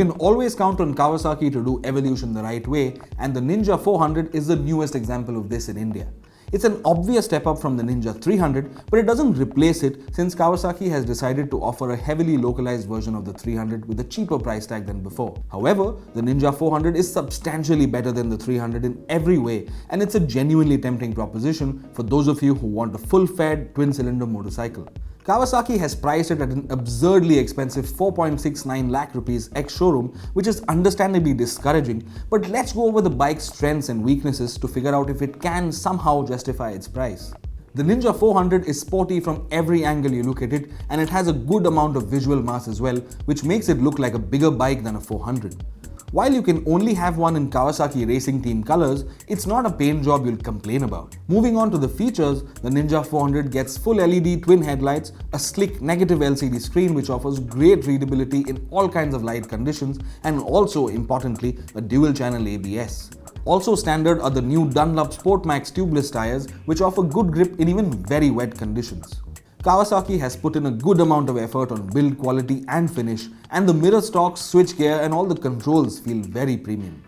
can always count on Kawasaki to do evolution the right way, and the Ninja 400 is the newest example of this in India. It's an obvious step up from the Ninja 300, but it doesn't replace it since Kawasaki has decided to offer a heavily localized version of the 300 with a cheaper price tag than before. However, the Ninja 400 is substantially better than the 300 in every way, and it's a genuinely tempting proposition for those of you who want a full-fed twin-cylinder motorcycle. Kawasaki has priced it at an absurdly expensive 4.69 lakh rupees ex-showroom, which is understandably discouraging, but let's go over the bike's strengths and weaknesses to figure out if it can somehow justify its price. The Ninja 400 is sporty from every angle you look at it, and it has a good amount of visual mass as well, which makes it look like a bigger bike than a 400. While you can only have one in Kawasaki racing team colors, it's not a paint job you'll complain about. Moving on to the features, the Ninja 400 gets full LED twin headlights, a slick negative LCD screen which offers great readability in all kinds of light conditions, and also, importantly, a dual channel ABS. Also standard are the new Dunlop Sportmax tubeless tires, which offer good grip in even very wet conditions. Kawasaki has put in a good amount of effort on build quality and finish, and the mirror stocks, switchgear and all the controls feel very premium.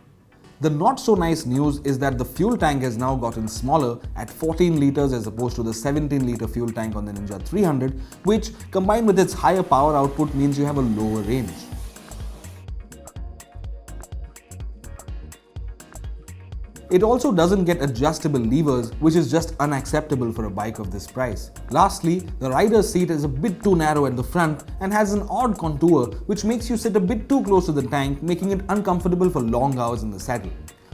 The not so nice news is that the fuel tank has now gotten smaller at 14 litres as opposed to the 17 litre fuel tank on the Ninja 300, which combined with its higher power output means you have a lower range. It also doesn't get adjustable levers, which is just unacceptable for a bike of this price. Lastly, the rider's seat is a bit too narrow at the front and has an odd contour which makes you sit a bit too close to the tank, making it uncomfortable for long hours in the saddle.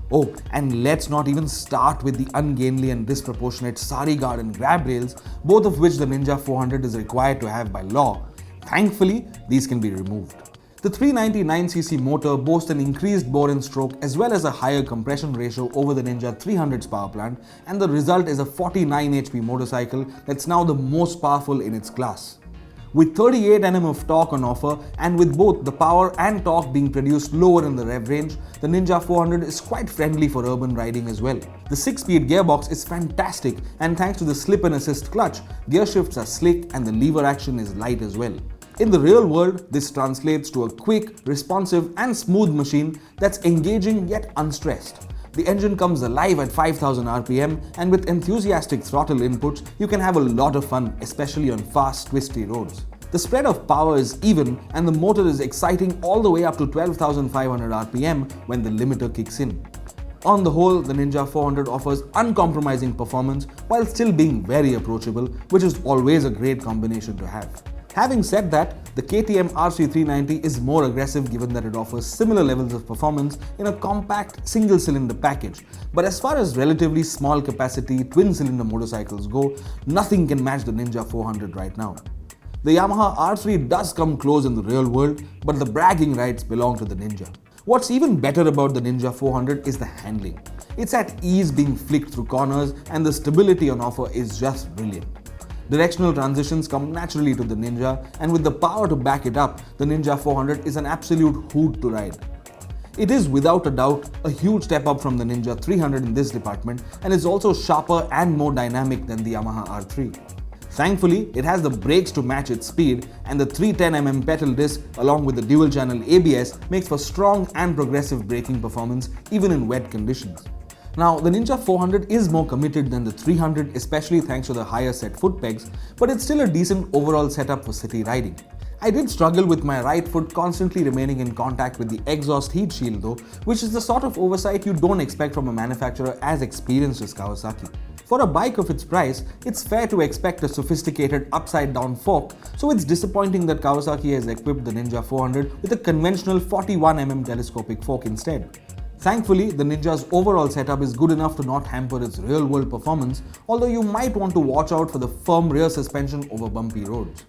Oh, and let's not even start with the ungainly and disproportionate sari guard and grab rails, both of which the Ninja 400 is required to have by law. Thankfully, these can be removed. The 399cc motor boasts an increased bore-in-stroke as well as a higher compression ratio over the Ninja 300's power plant, and the result is a 49 HP motorcycle that's now the most powerful in its class. With 38 Nm of torque on offer, and with both the power and torque being produced lower in the rev range, the Ninja 400 is quite friendly for urban riding as well. The 6-speed gearbox is fantastic, and thanks to the slip and assist clutch, gear shifts are slick and the lever action is light as well. In the real world, this translates to a quick, responsive and smooth machine that's engaging yet unstressed. The engine comes alive at 5000 RPM, and with enthusiastic throttle inputs, you can have a lot of fun, especially on fast, twisty roads. The spread of power is even, and the motor is exciting all the way up to 12,500 RPM when the limiter kicks in. On the whole, the Ninja 400 offers uncompromising performance while still being very approachable, which is always a great combination to have. Having said that, the KTM RC390 is more aggressive given that it offers similar levels of performance in a compact single-cylinder package. But as far as relatively small capacity twin-cylinder motorcycles go, nothing can match the Ninja 400 right now. The Yamaha R3 does come close in the real world, but the bragging rights belong to the Ninja. What's even better about the Ninja 400 is the handling. It's at ease being flicked through corners, and the stability on offer is just brilliant. Directional transitions come naturally to the Ninja, and with the power to back it up, the Ninja 400 is an absolute hoot to ride. It is without a doubt a huge step up from the Ninja 300 in this department, and is also sharper and more dynamic than the Yamaha R3. Thankfully, it has the brakes to match its speed, and the 310mm pedal disc along with the dual channel ABS makes for strong and progressive braking performance even in wet conditions. Now, the Ninja 400 is more committed than the 300, especially thanks to the higher set foot pegs, but it's still a decent overall setup for city riding. I did struggle with my right foot constantly remaining in contact with the exhaust heat shield though, which is the sort of oversight you don't expect from a manufacturer as experienced as Kawasaki. For a bike of its price, it's fair to expect a sophisticated upside-down fork, so it's disappointing that Kawasaki has equipped the Ninja 400 with a conventional 41mm telescopic fork instead. Thankfully, the Ninja's overall setup is good enough to not hamper its real-world performance, although you might want to watch out for the firm rear suspension over bumpy roads.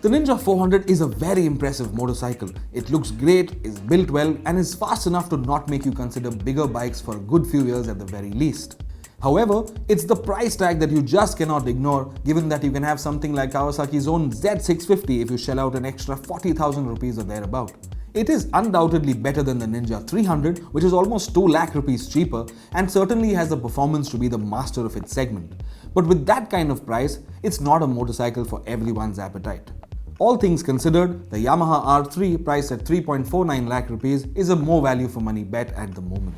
The Ninja 400 is a very impressive motorcycle. It looks great, is built well, and is fast enough to not make you consider bigger bikes for a good few years at the very least. However, it's the price tag that you just cannot ignore, given that you can have something like Kawasaki's own Z650 if you shell out an extra 40,000 rupees or thereabout. It is undoubtedly better than the Ninja 300, which is almost 2 lakh rupees cheaper, and certainly has the performance to be the master of its segment. But with that kind of price, it's not a motorcycle for everyone's appetite. All things considered, the Yamaha R3 priced at 3.49 lakh rupees is a more value for money bet at the moment.